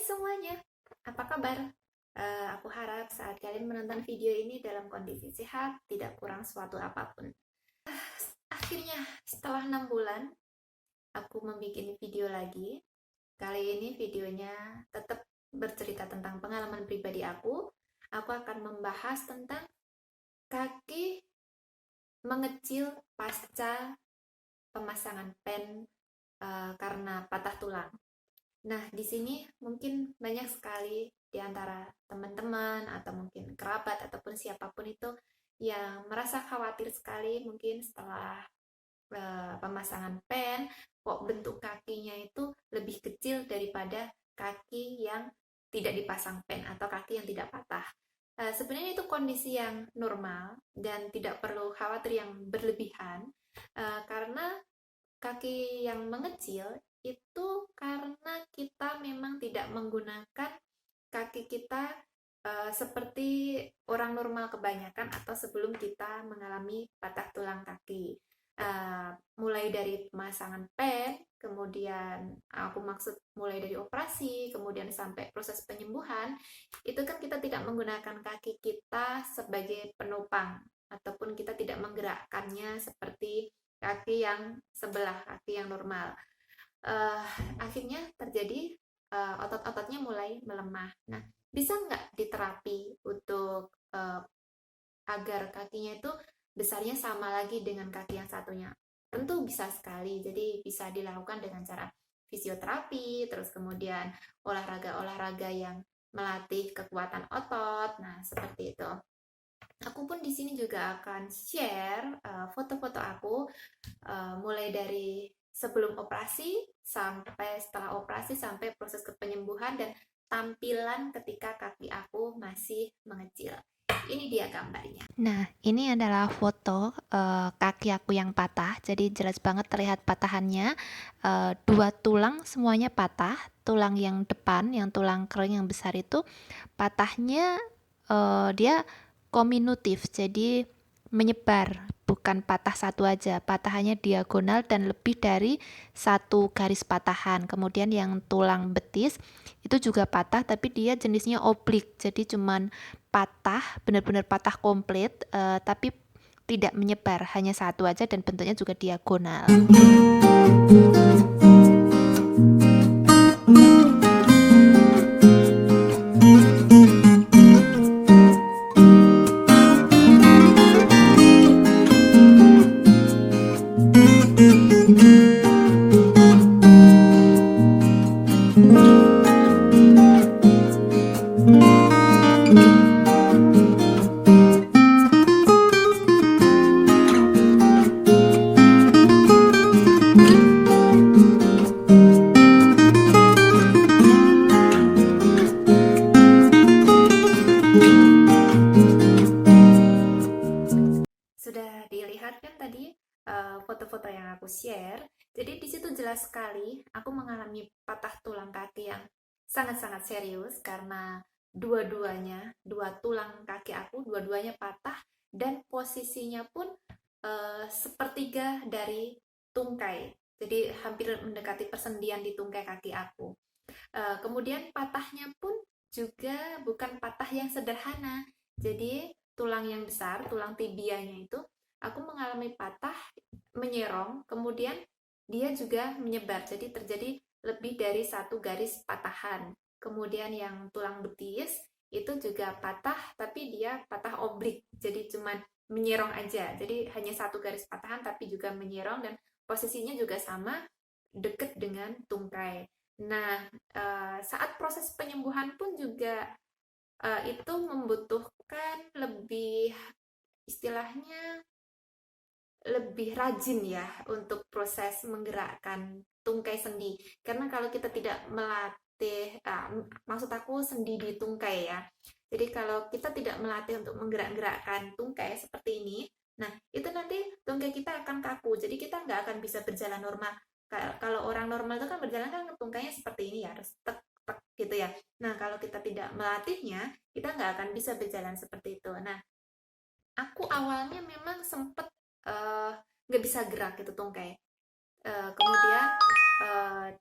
semuanya, apa kabar? Aku harap saat kalian menonton video ini dalam kondisi sehat, tidak kurang suatu apapun. Akhirnya, setelah 6 bulan, aku membuat video lagi. Kali ini videonya tetap bercerita tentang pengalaman pribadi aku. Aku akan membahas tentang kaki mengecil pasca pemasangan pen karena patah tulang. Nah, di sini mungkin banyak sekali di antara teman-teman atau mungkin kerabat ataupun siapapun itu yang merasa khawatir sekali mungkin setelah pemasangan pen, kok bentuk kakinya itu lebih kecil daripada kaki yang tidak dipasang pen atau kaki yang tidak patah. Sebenarnya itu kondisi yang normal dan tidak perlu khawatir yang berlebihan, karena kaki yang mengecil itu karena kita memang tidak menggunakan kaki kita seperti orang normal kebanyakan atau sebelum kita mengalami patah tulang kaki. Mulai dari pemasangan pen, kemudian aku maksud mulai dari operasi, kemudian sampai proses penyembuhan, itu kan kita tidak menggunakan kaki kita sebagai penopang ataupun kita tidak menggerakkannya seperti kaki yang sebelah, kaki yang normal. Akhirnya terjadi otot-ototnya mulai melemah. Nah, bisa nggak diterapi untuk agar kakinya itu besarnya sama lagi dengan kaki yang satunya? Tentu bisa sekali. Jadi bisa dilakukan dengan cara fisioterapi, terus kemudian olahraga-olahraga yang melatih kekuatan otot. Nah, seperti itu. Aku pun di sini juga akan share foto-foto aku mulai dari sebelum operasi sampai setelah operasi sampai proses penyembuhan dan tampilan ketika kaki aku masih mengecil. Ini dia gambarnya. Nah, ini adalah foto kaki aku yang patah. Jadi jelas banget terlihat patahannya. Dua tulang semuanya patah. Tulang yang depan, yang tulang kering yang besar itu patahnya dia kominutif. Jadi menyebar, bukan patah satu aja, patahannya diagonal dan lebih dari satu garis patahan. Kemudian yang tulang betis itu juga patah, tapi dia jenisnya oblik, jadi cuman patah, benar-benar patah komplit, tapi tidak menyebar, hanya satu aja dan bentuknya juga diagonal. Sudah dilihat kan tadi foto-foto yang aku share. Jadi di situ jelas sekali aku mengalami patah tulang kaki yang sangat-sangat serius karena dua-duanya, dua tulang kaki aku, dua-duanya patah dan posisinya pun sepertiga dari tungkai. Jadi hampir mendekati persendian di tungkai kaki aku. Kemudian patahnya pun juga bukan patah yang sederhana. Jadi tulang yang besar, tulang tibianya itu, aku mengalami patah menyerong, kemudian dia juga menyebar. Jadi terjadi lebih dari satu garis patahan. Kemudian yang tulang betis itu juga patah, tapi dia patah oblik. Jadi cuman menyerong aja. Jadi hanya satu garis patahan, tapi juga menyerong dan posisinya juga sama, deket dengan tungkai. Nah, saat proses penyembuhan pun juga itu membutuhkan lebih, istilahnya lebih rajin ya untuk proses menggerakkan tungkai sendi. Karena kalau kita tidak melatih, maksud aku sendi di tungkai ya. Jadi kalau kita tidak melatih untuk menggerak-gerakkan tungkai seperti ini, nah itu nanti tungkai kita akan kaku. Jadi kita nggak akan bisa berjalan normal. Kalau orang normal itu kan berjalan kan tungkainya seperti ini ya, harus tek tek gitu ya. Nah kalau kita tidak melatihnya, kita nggak akan bisa berjalan seperti itu. Nah, aku awalnya memang sempet nggak bisa gerak gitu tungkai. Kemudian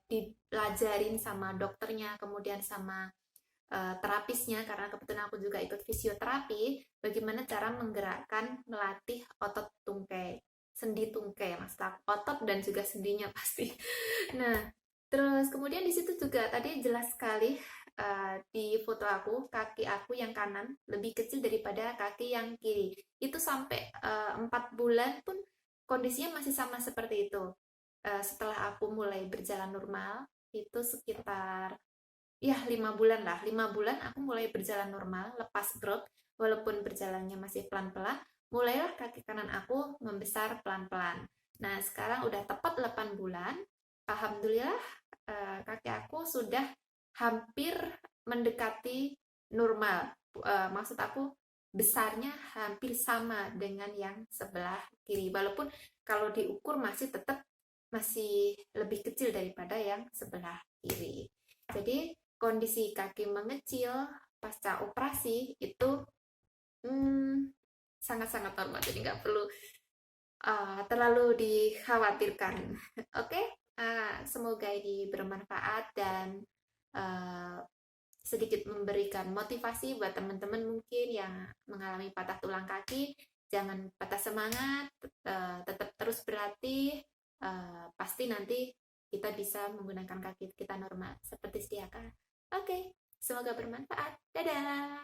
dipelajarin sama dokternya, kemudian sama terapisnya, karena kebetulan aku juga ikut fisioterapi, bagaimana cara menggerakkan, melatih otot tungkai, sendi tungkai, mas, otot dan juga sendinya pasti. Nah, terus kemudian di situ juga tadi jelas sekali di foto aku, kaki aku yang kanan lebih kecil daripada kaki yang kiri. Itu sampai 4 bulan pun kondisinya masih sama seperti itu. Setelah aku mulai berjalan normal, itu sekitar ya 5 bulan lah, 5 bulan aku mulai berjalan normal, lepas growth, walaupun berjalannya masih pelan-pelan, mulailah kaki kanan aku membesar pelan-pelan. Nah, sekarang udah tepat 8 bulan, alhamdulillah kaki aku sudah hampir mendekati normal. Maksud aku besarnya hampir sama dengan yang sebelah kiri, walaupun kalau diukur masih tetap masih lebih kecil daripada yang sebelah kiri. Jadi kondisi kaki mengecil pasca operasi itu sangat-sangat normal, jadi nggak perlu terlalu dikhawatirkan. Oke, semoga ini bermanfaat dan uh, sedikit memberikan motivasi buat teman-teman mungkin yang mengalami patah tulang kaki. Jangan patah semangat, tetap terus berlatih. Pasti nanti kita bisa menggunakan kaki kita normal seperti sedia kala. Oke, semoga bermanfaat. Dadah.